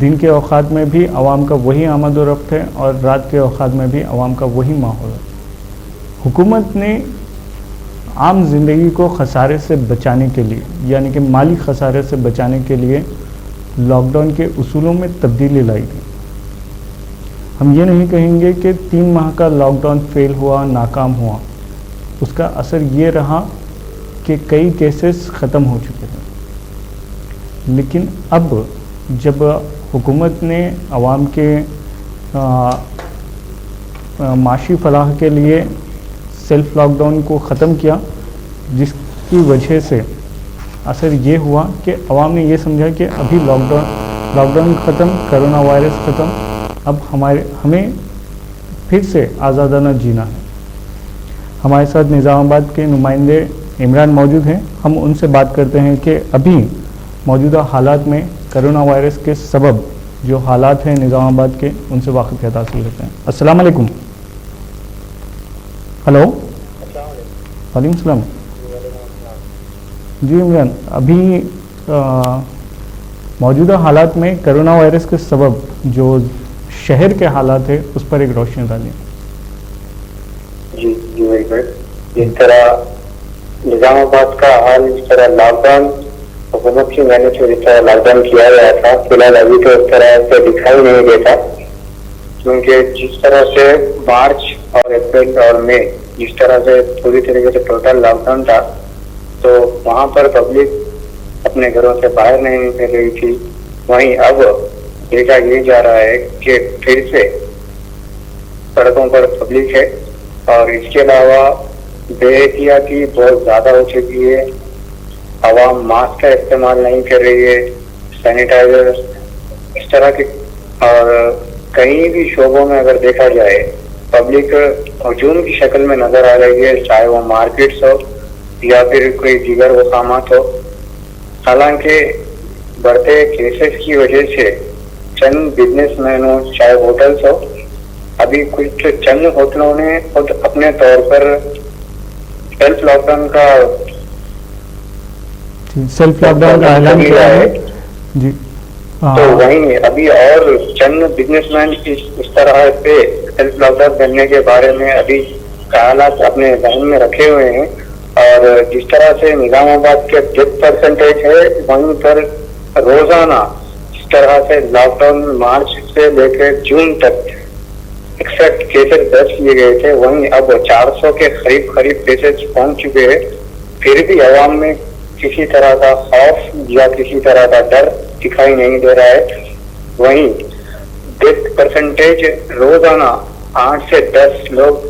دن کے اوقات میں بھی عوام کا وہی آمد و رفت ہے اور رات کے اوقات میں بھی عوام کا وہی ماحول ہے. حکومت نے عام زندگی کو خسارے سے بچانے کے لیے یعنی کہ مالی خسارے سے بچانے کے لیے لاک ڈاؤن کے اصولوں میں تبدیلی لائی تھی. ہم یہ نہیں کہیں گے کہ 3 ماہ کا لاک ڈاؤن فیل ہوا, ناکام ہوا. اس کا اثر یہ رہا کہ کئی کیسز ختم ہو چکے ہیں. لیکن اب جب حکومت نے عوام کے معاشی فلاح کے لیے سیلف لاک ڈاؤن کو ختم کیا, جس کی وجہ سے اثر یہ ہوا کہ عوام نے یہ سمجھا کہ ابھی لاک ڈاؤن ختم, کرونا وائرس ختم, اب ہمیں پھر سے آزادانہ جینا ہے. ہمارے ساتھ نظام آباد کے نمائندے عمران موجود ہیں. ہم ان سے بات کرتے ہیں کہ ابھی موجودہ حالات میں کرونا وائرس کے سبب جو حالات ہیں نظام آباد کے, ان سے واقفیت حاصل کرتے ہیں. السلام علیکم. ہلو. وعلیکم السلام. جی عمران, ابھی موجودہ حالات میں کرونا وائرس کے سبب جو شہر کے حالات ہے اس پر ایک روشنی ڈالیں. جی جس طرح نظام آباد کا حال, اس طرح لاک ڈاؤن حکومت کی محنت سے جس طرح لاک ڈاؤن کیا گیا تھا, فی الحال ابھی تو اس طرح سے دکھائی نہیں دیتا. کیونکہ جس طرح سے مارچ اور اپریل اور مئی جس طرح سے پوری طریقے سے ٹوٹل لاک ڈاؤن تھا, تو وہاں پر پبلک اپنے گھروں سے باہر نہیں نکل رہی تھی. وہیں اب دیکھا یہ جا رہا ہے کہ پھر سے سڑکوں پر پبلک ہے, اور اس کے علاوہ بے احتیاطی بہت زیادہ ہو چکی ہے. عوام ماسک کا استعمال نہیں کر رہی ہے, سینیٹائزر اس طرح کے, اور کہیں بھی شعبوں میں اگر دیکھا جائے پبلک ہجوم کی شکل میں نظر آ رہی ہے, چاہے وہ مارکیٹس ہو یا پھر کوئی دیگر مقامات ہو. حالانکہ بڑھتے کیسز کی وجہ سے چند بزنس مین ہو, چاہے ہوٹلس ہو, ابھی کچھ چند ہوٹلوں نے خود اپنے طور پر سیلف لاک ڈاؤن کا اعلان کیا ہے. جی, تو وہیں ابھی اور چند بزنس مین اس طرح سے سیلف لاک ڈاؤن کرنے کے بارے میں ابھی خیالات اپنے ذہن میں رکھے ہوئے ہیں. اور جس طرح سے نظام آباد کے ڈیتھ پرسنٹیج ہے, وہیں پر روزانہ جس طرح سے لاک ڈاؤن مارچ سے لے کے جون تک 61 کیسز درج کیے گئے تھے, وہیں اب 400 کے قریب کیسز پہنچ چکے ہیں. پھر بھی عوام میں کسی طرح کا خوف یا کسی طرح کا ڈر دکھائی نہیں دے رہا ہے. وہیں ڈیتھ پرسنٹیج روزانہ 8 سے 10 لوگ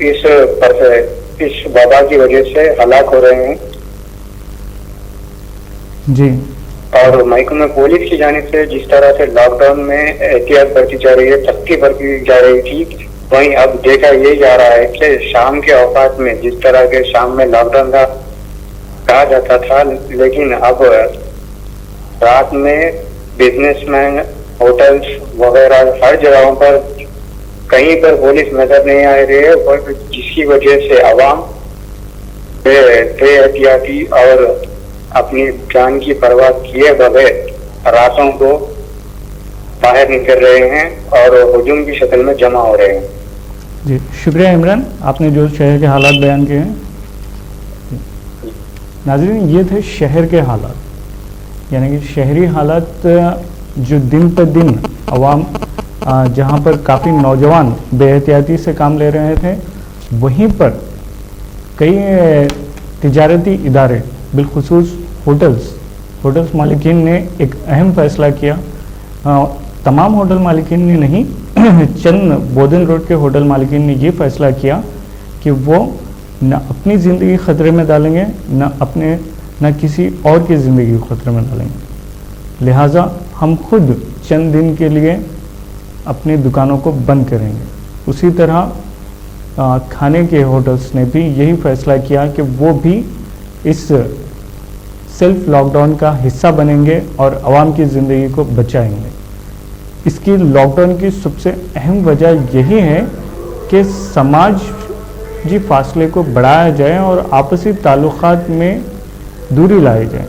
اس وبا کی وجہ سے ہلاک ہو رہے ہیں. جی, اور محکمہ پولیس کی جانب سے جس طرح سے لاک ڈاؤن میں احتیاط برتی جا رہی ہے, سختی برتی جا رہی تھی, وہیں اب دیکھا یہ جا رہا ہے کہ شام کے اوقات میں جس طرح کے شام میں لاک ڈاؤن کا کہا جاتا تھا, لیکن اب رات میں بزنس مین, ہوٹلس وغیرہ ہر جگہوں پر کہیں پر پولیس نظر نہیں آ رہی ہے, اور جس کی وجہ سے عوام بے احتیاطی اور اپنی جان کی پرواہ کیے بغیر راتوں کو باہر نکل رہے ہیں اور ہجوم کی شکل میں جمع ہو رہے ہیں. جی شکریہ عمران, آپ نے جو شہر کے حالات بیان کیے ہیں. ناظرین, یہ تھے شہر کے حالات, یعنی کہ شہری حالات جو دن پر دن عوام جہاں پر کافی نوجوان بے احتیاطی سے کام لے رہے تھے, وہیں پر کئی تجارتی ادارے بالخصوص ہوٹلز مالکین نے ایک اہم فیصلہ کیا. تمام ہوٹل مالکین نے نہیں, چند بودن روڈ کے ہوٹل مالکین نے یہ فیصلہ کیا کہ وہ نہ اپنی زندگی خطرے میں ڈالیں گے, نہ کسی اور کی زندگی خطرے میں ڈالیں گے. لہٰذا ہم خود چند دن کے لیے اپنی دکانوں کو بند کریں گے. اسی طرح کھانے کے ہوٹلز نے بھی یہی فیصلہ کیا کہ وہ بھی اس سیلف لاک ڈاؤن کا حصہ بنیں گے اور عوام کی زندگی کو بچائیں گے. اس کی لاک ڈاؤن کی سب سے اہم وجہ یہی ہے کہ سماجی فاصلے کو بڑھایا جائے اور آپسی تعلقات میں دوری لائی جائے.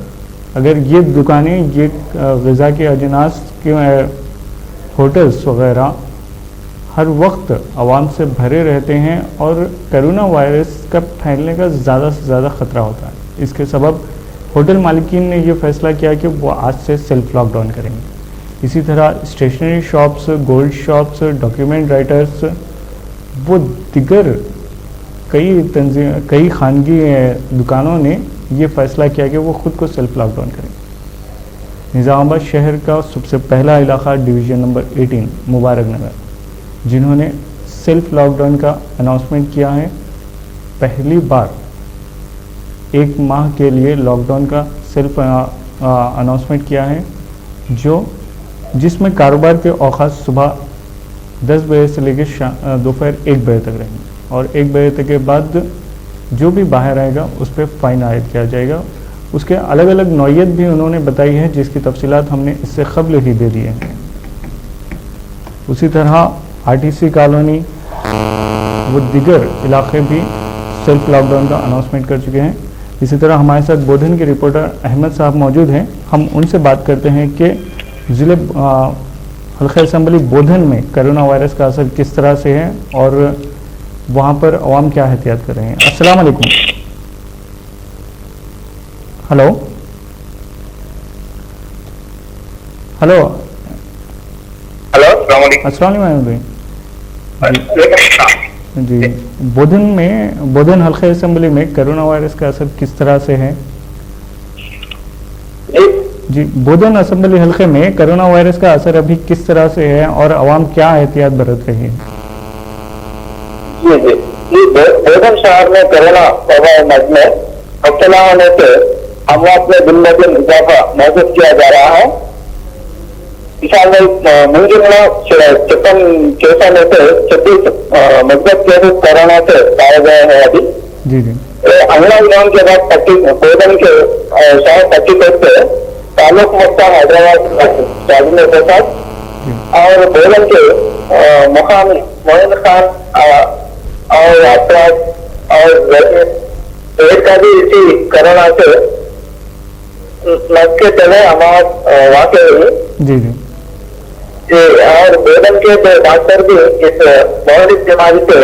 اگر یہ دکانیں, یہ غذا کے اجناس کہ ہوٹلس وغیرہ ہر وقت عوام سے بھرے رہتے ہیں اور کرونا وائرس کا پھیلنے کا زیادہ سے زیادہ خطرہ ہوتا ہے. اس کے سبب ہوٹل مالکین نے یہ فیصلہ کیا کہ وہ آج سے سیلف لاک ڈاؤن کریں گے. اسی طرح stationery shops, gold shops, document writers, وہ دیگر کئی خانگی دکانوں نے یہ فیصلہ کیا کہ وہ خود کو سیلف لاک ڈاؤن کریں. نظام آباد شہر کا سب سے پہلا علاقہ ڈویژن نمبر 18 مبارک نگر، جنہوں نے سیلف لاک ڈاؤن کا اناؤنسمنٹ کیا ہے. پہلی بار 1 ماہ کے لیے لاک ڈاؤن کا سیلف اناؤنسمنٹ کیا ہے، جس میں کاروبار کے اوقات صبح 10 بجے سے لے کے دوپہر 1 بجے تک رہیں گے، اور 1 بجے تک کے بعد جو بھی باہر آئے گا اس پہ فائن عائد کیا جائے گا. اس کے الگ الگ نوعیت بھی انہوں نے بتائی ہے، جس کی تفصیلات ہم نے اس سے قبل ہی دے دی ہیں. اسی طرح RTC کالونی وہ دیگر علاقے بھی سیلف لاک ڈاؤن کا اناؤنسمنٹ کر چکے ہیں. اسی طرح ہمارے ساتھ بودھن کے رپورٹر احمد صاحب موجود ہیں. ہم ان سے بات کرتے ہیں کہ ضلع حلقہ اسمبلی بودھن میں کرونا وائرس کا اثر کس طرح سے ہے اور وہاں پر عوام کیا احتیاط کر رہے ہیں. السلام علیکم. ہلو ہلو، السلام علیکم. السلام علیکم جی. بودھن حلقہ اسمبلی میں کرونا وائرس کا اثر کس طرح سے ہے؟ جی، بودھن اسمبلی حلقے میں کرونا وائرس کا اثر ابھی کس طرح سے ہے اور عوام کیا احتیاط برت رہی ہے؟ جی بودھن شہر میں کرونا وبا میں مبتلا ہونے سے اموات میں دن بدن اضافہ محسوس کیا جا رہا ہے. منجملہ 56 کیسوں میں سے 36 مثبت کیسز کورونا سے پائے گئے ہیں. ابھی انگلا ضلع کے بعد بودھن کے شہر 35 سے تعلق مختار حیدرآباد راجندر پرساد اور بودھن کے مقامی معین خان اور افراد اور کا بھی اسی کورونا سے لگ کے چلے اموات واقع ہوئی. اور بودھن کے ڈاکٹر بھی اس مہلک بیماری سے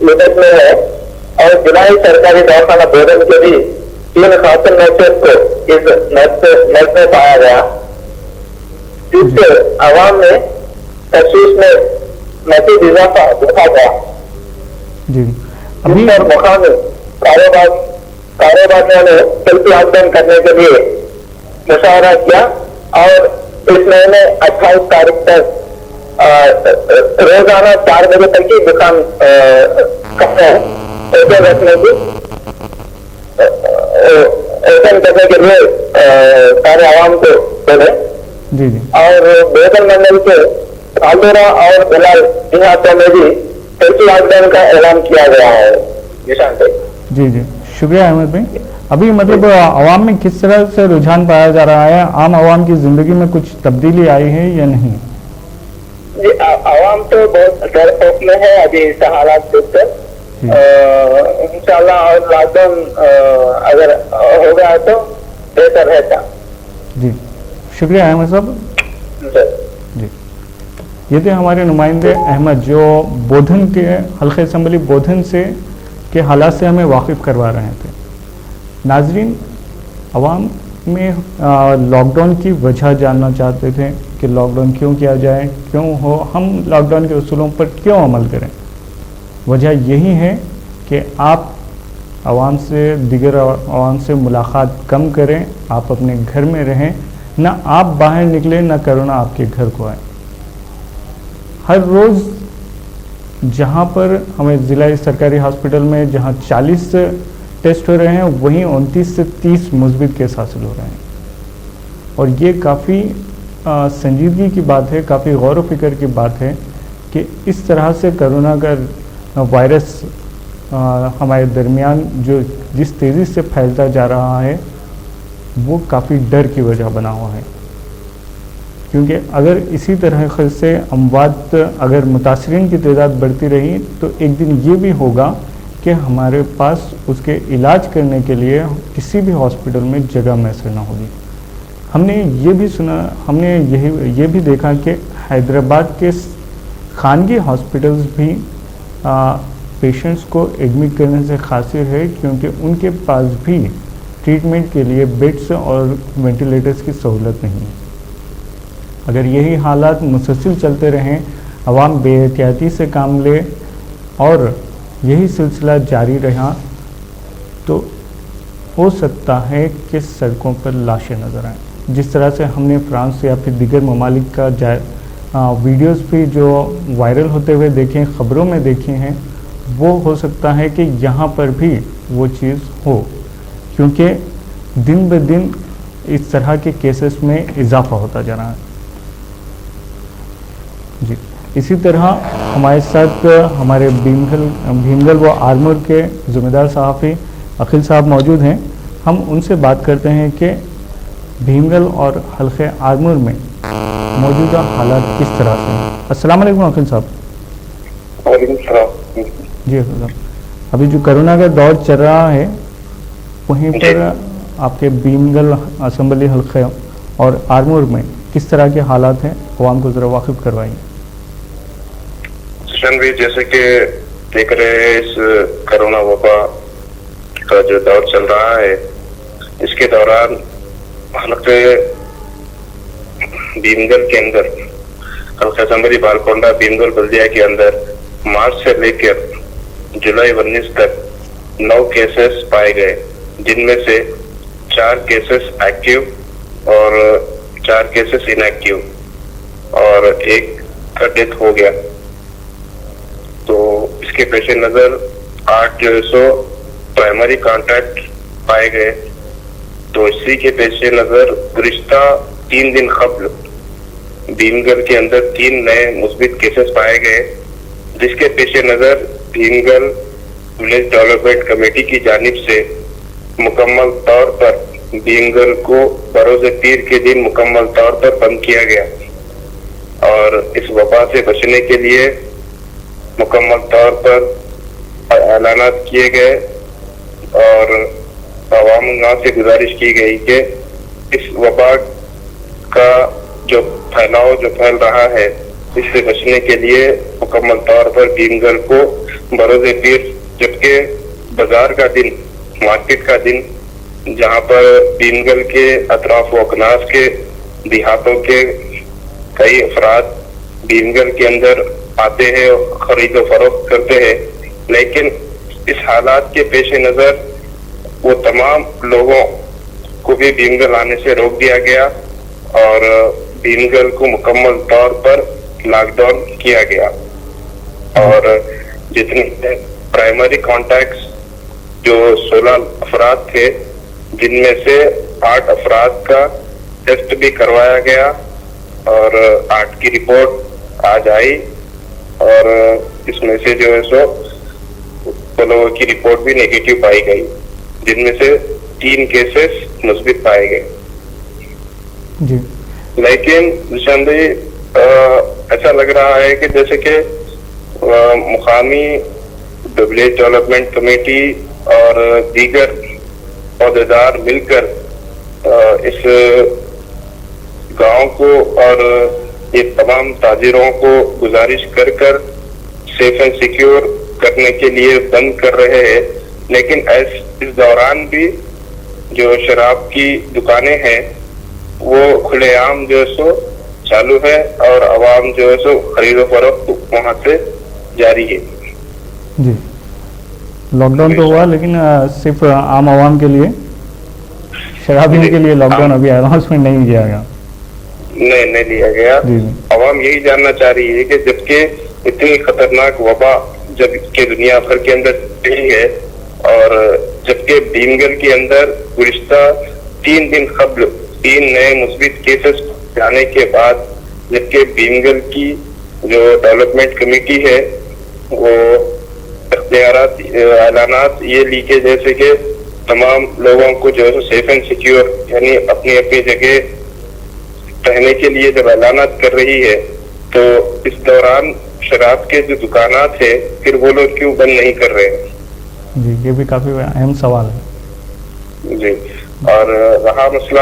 نپٹ میں ہے اور جنائی سرکاری دواخانہ بودھن کے بھی 3 خاتون نرسز کو اس نرس میں پایا گیا، جس سے عوام میں تشویش میں مزید اضافہ دیکھا گیا. جس پر مقامی کاروباریوں نے سیلف لاک ڈاؤن کرنے کے لیے مشاورہ کیا اور اس مہینے 28 تاریخ تک روزانہ 4 بجے تک کی دکان اوپن رکھنے کی اوپن کرنے کے لیے سارے عوام کو بولے. اور بودھن منڈل کے آلورا اور بلال دیہاتوں میں بھی سیلف لاک ڈاؤن کا اعلان کیا گیا ہے. جی شکریہ احمد بھائی. ابھی مطلب عوام میں کس طرح سے رجحان پایا جا رہا ہے؟ عام عوام کی زندگی میں کچھ تبدیلی آئی ہے یا نہیں؟ جی عوام تو بہت ڈر خوف میں ہے ابھی اس حالات دیکھ کر. انشاءاللہ اور لاک ڈاؤن اگر ہو گیا تو بہتر رہتا. جی شکریہ احمد صاحب. جی یہ تھے ہمارے نمائندے احمد جو بودھن کے حلقہ اسمبلی بودھن سے کے حالات سے ہمیں واقف کروا رہے تھے. ناظرین، عوام میں لاک ڈاؤن کی وجہ جاننا چاہتے تھے کہ لاک ڈاؤن کیوں کیا جائے، کیوں ہو، ہم لاک ڈاؤن کے اصولوں پر کیوں عمل کریں. وجہ یہی ہے کہ آپ دیگر عوام سے ملاقات کم کریں، آپ اپنے گھر میں رہیں، نہ آپ باہر نکلیں نہ کرونا آپ کے گھر کو آئے. ہر روز جہاں پر ہمیں ضلع سرکاری ہاسپٹل میں جہاں 40 ٹیسٹ ہو رہے ہیں وہیں 29 سے 30 مثبت کیس حاصل ہو رہے ہیں. اور یہ کافی سنجیدگی کی بات ہے، کافی غور و فکر کی بات ہے کہ اس طرح سے کرونا کا وائرس ہمارے درمیان جس تیزی سے پھیلتا جا رہا ہے وہ کافی ڈر کی وجہ بنا ہوا ہے. کیونکہ اگر اسی طرح سے اموات، اگر متاثرین کی تعداد بڑھتی رہی تو ایک دن یہ بھی ہوگا کہ ہمارے پاس اس کے علاج کرنے کے لیے کسی بھی ہاسپٹل میں جگہ میسر نہ ہوگی. ہم نے یہ بھی سنا، ہم نے یہ بھی دیکھا کہ حیدرآباد کے خانگی ہاسپٹلز بھی پیشنٹس کو ایڈمٹ کرنے سے قاصر ہے، کیونکہ ان کے پاس بھی ٹریٹمنٹ کے لیے بیڈس اور وینٹیلیٹرز کی سہولت نہیں ہے۔ اگر یہی حالات مسلسل چلتے رہیں، عوام بے احتیاطی سے کام لے اور یہی سلسلہ جاری رہا تو ہو سکتا ہے کہ سڑکوں پر لاشیں نظر آئیں، جس طرح سے ہم نے فرانس یا پھر دیگر ممالک کا ویڈیوز بھی جو وائرل ہوتے ہوئے دیکھیں، خبروں میں دیکھے ہیں، وہ ہو سکتا ہے کہ یہاں پر بھی وہ چیز ہو، کیونکہ دن بہ دن اس طرح کے کیسز میں اضافہ ہوتا جا رہا ہے۔ جی، اسی طرح ہمارے ساتھ ہمارے بھیمگل و آرمور کے ذمہ دار صحافی عقیل صاحب موجود ہیں۔ ہم ان سے بات کرتے ہیں کہ بھیمگل اور حلقہ آرمور میں موجودہ حالات کس طرح سے ہیں۔ السلام علیکم عقیل صاحب۔ وعلیکم السلام۔ جی عقیل صاحب، ابھی جو کرونا کا دور چل رہا ہے، وہیں پر آپ کے بھیمگل اسمبلی حلقہ اور آرمور میں کس طرح کے حالات ہیں، عوام کو ذرا واقف کروائیے۔ بھی جیسے کہ دیکھ رہے ہیں اس کرونا وبا کا جو دور چل رہا ہے، اس کے دوران حلقہ بھیمگل کے اندر، حلقہ اسمبلی بالکونڈا بھیمگل بلدیہ کے اندر مارچ سے لے کر جولائی 19 تک 9 کیسز پائے گئے، جن میں سے 4 کیسز ایکٹیو اور 4 کیسز ان ایکٹیو، اور ایک کا ڈیتھ ہو گیا۔ تو اس کے پیش نظر 8 پرائمری کانٹیکٹ پائے گئے۔ تو اسی کے پیش نظر گزشتہ 3 دن قبل بھیمگل کے اندر 3 نئے مثبت کیسز پائے گئے، جس کے پیش نظر بھیمگل ولیج ڈیولپمنٹ کمیٹی کی جانب سے مکمل طور پر بھیمگل کو بروز پیر کے دن مکمل طور پر بند کیا گیا، اور اس وبا سے بچنے کے لیے مکمل طور پر اعلانات کیے گئے، اور عوام سے گزارش کی گئی کہ اس وبا کا جو پھیل رہا ہے، اس سے بچنے کے لیے مکمل طور پر بھیمگل کو بروز پیر، جبکہ بازار کا دن، مارکیٹ کا دن، جہاں پر بھیمگل کے اطراف و اکناف کے دیہاتوں کے کئی افراد بھیمگل کے اندر آتے ہیں، خرید و فروخت کرتے ہیں، لیکن اس حالات کے پیش نظر وہ تمام لوگوں کو بھی بھیمگل آنے سے روک دیا گیا، اور بھیمگل کو مکمل طور پر لاک ڈاؤن کیا گیا، اور جتنے پرائمری کانٹیکٹس جو 16 افراد تھے، جن میں سے 8 افراد کا ٹیسٹ بھی کروایا گیا، اور 8 کی رپورٹ آج آئی، اور اس میں سے جو ہے لوگوں کی رپورٹ بھی نیگیٹو پائی گئی، جن میں سے 3 کیسز مثبت پائے گئے۔ جی، لیکن نشان بھائی ایسا لگ رہا ہے کہ جیسے کہ مقامی ولیج ڈیولپمنٹ کمیٹی اور دیگر عہدیدار مل کر اس گاؤں کو اور یہ تمام تاجروں کو گزارش کر سیف اینڈ سیکیور کرنے کے لیے بند کر رہے ہیں، لیکن اس دوران بھی جو شراب کی دکانیں ہیں وہ کھلے عام جو ہے چالو ہے، اور عوام جو ہے خرید و فروخت وہاں سے جاری ہے۔ جی، لاک ڈاؤن تو ہوا، لیکن صرف عام عوام کے لیے، شرابیوں کے لیے لاک ڈاؤن ابھی اناؤنسمنٹ نہیں کیا گیا۔ نہیں لیا گیا۔ عوام یہی جاننا چاہ رہی ہے کہ جبکہ اتنی خطرناک وبا جب کہ دنیا بھر کے اندر رہی ہے، اور جبکہ بھیمگل کے اندر گزشتہ 3 دن قبل 3 نئے مثبت کیسز جانے کے بعد، جبکہ بھیمگل کی جو ڈیولپمنٹ کمیٹی ہے وہ اختیارات، اعلانات یہ لی کہ جیسے کہ تمام لوگوں کو جو ہے سیف اینڈ سیکیور، یعنی اپنی اپنی جگہ رہنے کے لیے جب اعلانات کر رہی ہے، تو اس دوران شراب کے جو دکانات ہیں پھر وہ لوگ کیوں بند نہیں کر رہے ہیں؟ جی، یہ بھی کافی اہم سوال ہے۔ جی، اور رہا مسئلہ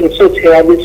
146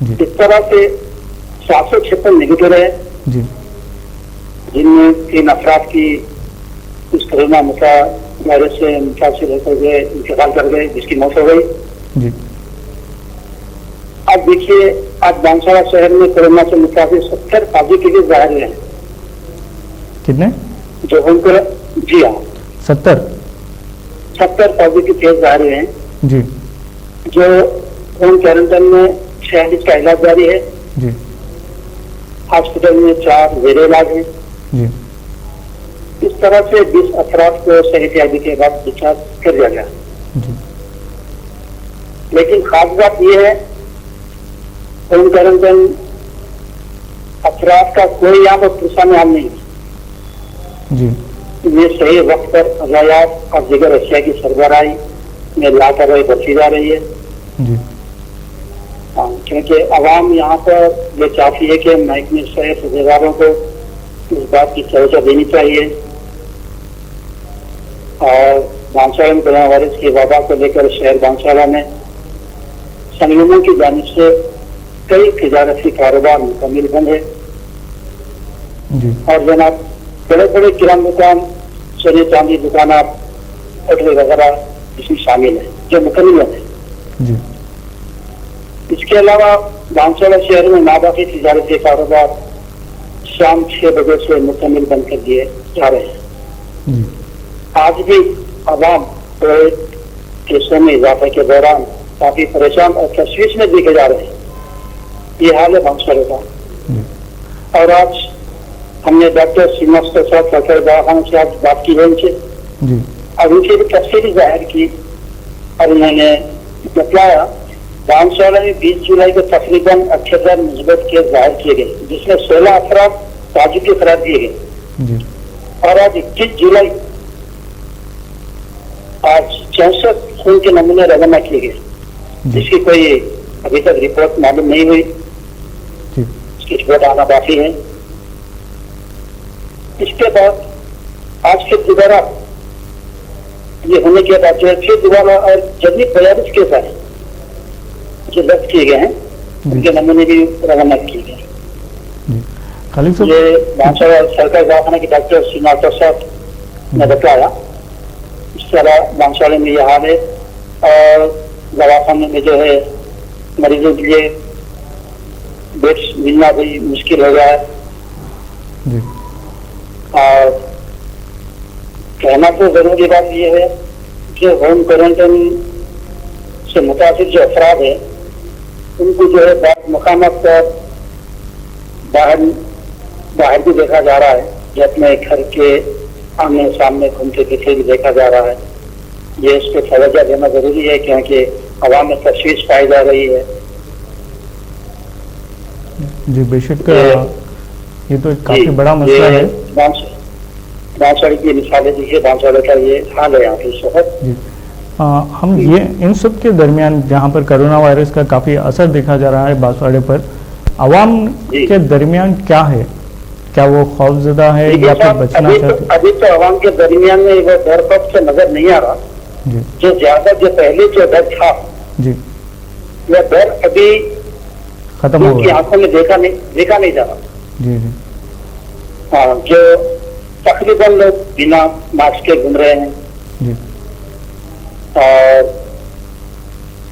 جی اس طرح سے 756 نگیٹو رہے، جی جن میں 3 افراد کی اس کورونا وائرس سے متاثر ہوتے ہوئے انتقال کر گئے، جس کی موت ہو گئی۔ جی اب دیکھیے، آج بانسواڑہ شہر میں کورونا سے متاثر 70 پازیٹیو ظاہر ہوئے ہیں، کتنے؟ جو ہوم جی ہاں 70 70 پازیٹیو کیس ظاہر ہوئے ہیں، جی جو ہوم کوارنٹائن میں 46 کا علاج جاری ہے، جی ہاسپٹل میں 4 زیر علاج ہیں۔ جی اس طرح سے 20 افراد کو صحت یابی کے بعد ڈسچارج کر دیا گیا۔ جی لیکن خاص بات یہ ہے، ہوم کوارنٹائن افراد کا کوئی یہاں پر پریشانی حل نہیں، جی یہ صحیح وقت پر غذائیت اور دیگر اشیاء کی سربراہی میں لاپرواہی برتی جا رہی ہے۔ جی کیونکہ عوام یہاں پر یہ چاہتی ہے کہ محکمہ صحت اداروں کو اس بات کی توجہ دینی چاہیے، اور بانسواڑہ میں کورونا وائرس کی وبا کو لے کر شہر بانسواڑہ میں سنگموں کی جانب سے کئی تجارتی کاروبار مکمل بند ہے، جی اور جناب بڑے بڑے کرانہ دکان، سونے چاندی دکانات، ہوٹل وغیرہ اس میں شامل ہیں جو مکمل بند ہیں۔ جی اس کے علاوہ بانسواڑہ شہر میں ناباقی تجارتی کاروبار شام 6 بجے سے مکمل بند کر دیے جا رہے ہیں۔ جی آج بھی عوام کووڈ کیسوں میں اضافے کے دوران کافی پریشان اور تشویش میں دیکھے جا رہے ہیں۔ یہ حال ہے بانسواڑہ کا۔ جی اور آج ہم نے ڈاکٹر سیماس کے ساتھ سرکاری دواخانے سے آج بات کی ہے ان سے، جی اور ان سے بھی تفصیلی ظاہر کی، اور انہوں نے بتلایا بانسواڑہ میں 20 جولائی کو تقریباً 78 مثبت کیس ظاہر کیے گئے، جس میں 16 افراد پازیٹیو قرار دیے گئے، جی اور آج 21 جولائی آج 64 خون کے نمونے روانہ کیے گئے، جس کی کوئی ابھی تک رپورٹ معلوم نہیں ہوئی، جی اس کی رپورٹ آنا باقی ہے۔ اس کے بعد آج پھر دوبارہ یہ ہونے کے بعد جو ہے پھر دوبارہ اور جدید 42 کیس آئے جو ضبط کیے گئے ہیں، ان کے نمونے بھی روانہ کیے گئے۔ جی خالد صاحب، یہ بانسواڑہ سرکاری دواخانہ کے ڈاکٹر سیما پرساد نے بتایا۔ اس طرح بانسواڑہ میں یہ حال ہے، اور دواخانے میں جو ہے مریضوں کے لیے بیڈس ملنا بھی مشکل ہو گیا ہے، جی اور کہنا تو ضروری بات یہ ہے کہ ہوم کوارنٹائن سے متاثر جو افراد ہیں ان کو جو ہے بعض مقامات پر باہر بھی دیکھا جا رہا ہے، جو اپنے گھر کے آمنے سامنے گھومتے پھرتے بھی دیکھا جا رہا ہے۔ یہ اس پہ توجہ دینا ضروری ہے، کیونکہ عوام میں تشویش پائی جا رہی ہے۔ جی بے شک یہ تو ایک کافی بڑا مسئلہ ہے۔ بانسواڑہ کی مثالیں دیکھیے، بانسواڑہ کا یہ حال ہے یہاں پہ اس وقت۔ جی ہم یہ ان سب کے درمیان جہاں پر کرونا وائرس کا کافی اثر دیکھا جا رہا ہے بانسواڑے پر، عوام کے درمیان کیا ہے؟ کیا وہ خوف زدہ ہے یا پھر بچنا چاہتے؟ ابھی تو عوام کے درمیان میں وہ ڈر خوف سے نظر نہیں آ رہا، جی جو زیادہ جو پہلے جو ڈر تھا جی وہ ڈر ابھی ختم ہو ان کی گیا۔ آنکھوں میں دیکھا نہیں جا رہا۔ جی جی ہاں، جو تقریباً لوگ بنا ماسک کے گھوم رہے ہیں، جی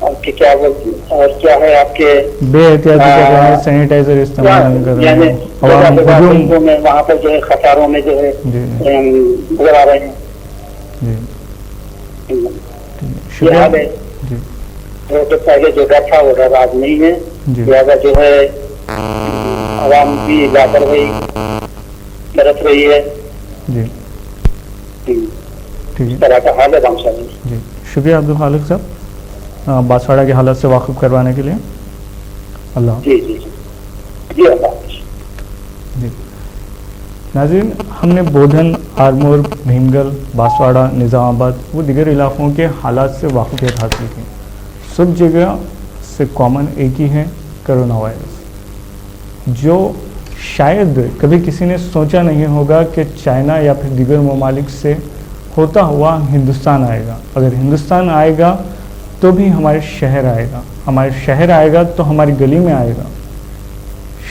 اور کیا ہے آپ کے بے احتیاطی کر رہے ہیں، سینیٹائزر استعمال نہیں کر رہے یعنی ہیں، عوام ہجوم۔ میں وہاں پر جو ہے قطاروں میں جو ہے جی نظر آ رہے ہیں۔ جی یہ حال شکریہ۔ ہے، جی وہ تو پہلے جو ڈر تھا وہ ڈر آج نہیں ہے، جی لہٰذا جو ہے عوام بھی لاپرواہی برت رہی ہے۔ جی ٹھیک ہے، اس طرح کا حال ہے بانسواڑہ میں۔ جی شکریہ عبدالخالق صاحب بانسواڑہ کے حالات سے واقف کروانے کے لیے۔ اللہ جی جی جی اللہ حافظ۔ جی ناظرین، ہم نے بودھن، آرمور، بھیمگل، بانسواڑہ، نظام آباد و دیگر علاقوں کے حالات سے واقفیت حاصل کی۔ سب جگہ سے کامن ایک ہی ہے، کرونا وائرس، جو شاید کبھی کسی نے سوچا نہیں ہوگا کہ چائنا یا پھر دیگر ممالک سے ہوتا ہوا ہندوستان آئے گا۔ اگر ہندوستان آئے گا تو بھی ہمارے شہر آئے گا، ہمارے شہر آئے گا تو ہماری گلی میں آئے گا.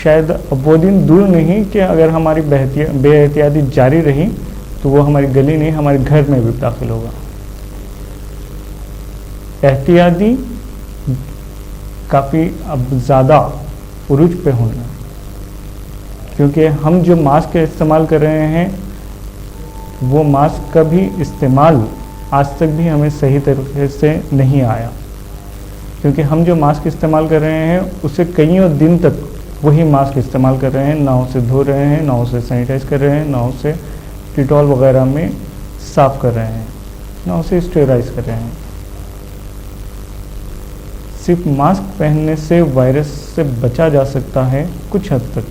شاید اب وہ دن دور نہیں کہ اگر ہماری بے احتیاطی جاری رہی تو وہ ہماری گلی نہیں، ہمارے گھر میں بھی داخل ہوگا. احتیاطی کافی اب زیادہ عروج پہ ہونا، کیونکہ ہم جو ماسک استعمال کر رہے ہیں وہ ماسک کا بھی استعمال آج تک بھی ہمیں صحیح طریقے سے نہیں آیا، کیونکہ ہم جو ماسک استعمال کر رہے ہیں اسے کئیوں دن تک وہی ماسک استعمال کر رہے ہیں، نہ اسے دھو رہے ہیں، نہ اسے سینیٹائز کر رہے ہیں، نہ اسے ڈیٹول وغیرہ میں صاف کر رہے ہیں، نہ اسے اسٹیرائز کر رہے ہیں. صرف ماسک پہننے سے وائرس سے بچا جا سکتا ہے کچھ حد تک،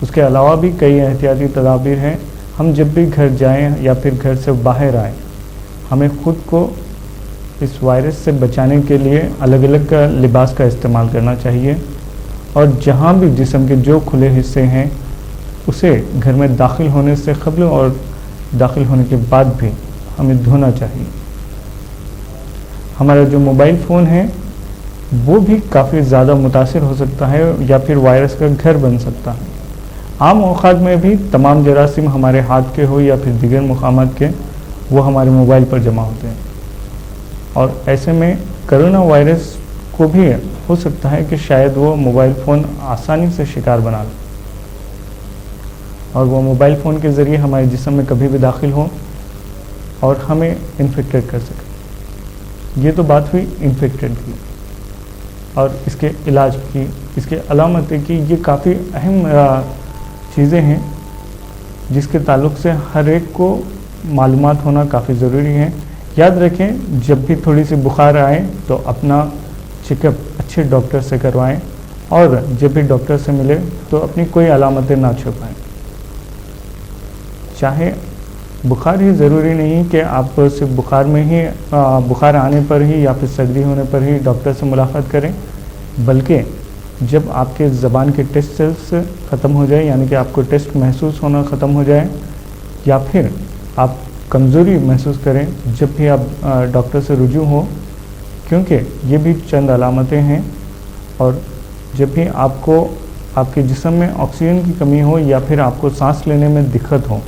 اس کے علاوہ بھی کئی احتیاطی تدابیر ہیں. ہم جب بھی گھر جائیں یا پھر گھر سے باہر آئیں ہمیں خود کو اس وائرس سے بچانے کے لیے الگ الگ لباس کا استعمال کرنا چاہیے، اور جہاں بھی جسم کے جو کھلے حصے ہیں اسے گھر میں داخل ہونے سے قبل اور داخل ہونے کے بعد بھی ہمیں دھونا چاہیے. ہمارا جو موبائل فون ہے وہ بھی کافی زیادہ متاثر ہو سکتا ہے یا پھر وائرس کا گھر بن سکتا ہے. عام اوقات میں بھی تمام جراثیم ہمارے ہاتھ کے ہو یا پھر دیگر مقامات کے وہ ہمارے موبائل پر جمع ہوتے ہیں، اور ایسے میں کرونا وائرس کو بھی ہو سکتا ہے کہ شاید وہ موبائل فون آسانی سے شکار بنا لے اور وہ موبائل فون کے ذریعے ہمارے جسم میں کبھی بھی داخل ہو اور ہمیں انفیکٹڈ کر سکے. یہ تو بات ہوئی انفیکٹڈ کی اور اس کے علاج کی، اس کے علامتیں کی. یہ کافی اہم چیزیں ہیں جس کے تعلق سے ہر ایک کو معلومات ہونا کافی ضروری ہے. یاد رکھیں جب بھی تھوڑی سی بخار آئے تو اپنا چیک اپ اچھے ڈاکٹر سے کروائیں، اور جب بھی ڈاکٹر سے ملے تو اپنی کوئی علامتیں نہ چھپائیں. چاہے بخار ہی ضروری نہیں کہ آپ صرف بخار میں ہی بخار آنے پر ہی یا پھر سردی ہونے پر ہی ڈاکٹر سے ملاقات کریں، بلکہ جب آپ کے زبان کے ٹیسٹ سیلز ختم ہو جائے، یعنی کہ آپ کو ٹیسٹ محسوس ہونا ختم ہو جائے، یا پھر آپ کمزوری محسوس کریں، جب بھی آپ ڈاکٹر سے رجوع ہو، کیونکہ یہ بھی چند علامتیں ہیں. اور جب بھی آپ کو آپ کے جسم میں آکسیجن کی کمی ہو یا پھر آپ کو سانس لینے میں دقت ہو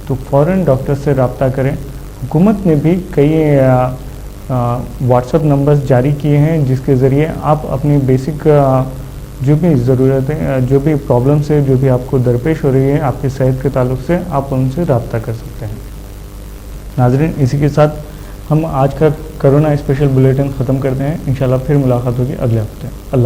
تو فوراً ڈاکٹر سے رابطہ کریں. حکومت نے بھی کئی واٹس ایپ نمبرز جاری کیے ہیں جس کے ذریعے آپ اپنی بیسک جو بھی ضرورتیں، جو بھی پرابلمس ہے، جو بھی آپ کو درپیش ہو رہی ہے آپ کی صحت کے تعلق سے، آپ ان سے رابطہ کر سکتے ہیں. ناظرین، اسی کے ساتھ ہم آج کا کرونا اسپیشل بلیٹن ختم کرتے ہیں. انشاءاللہ پھر ملاقات ہوگی اگلے ہفتے. اللہ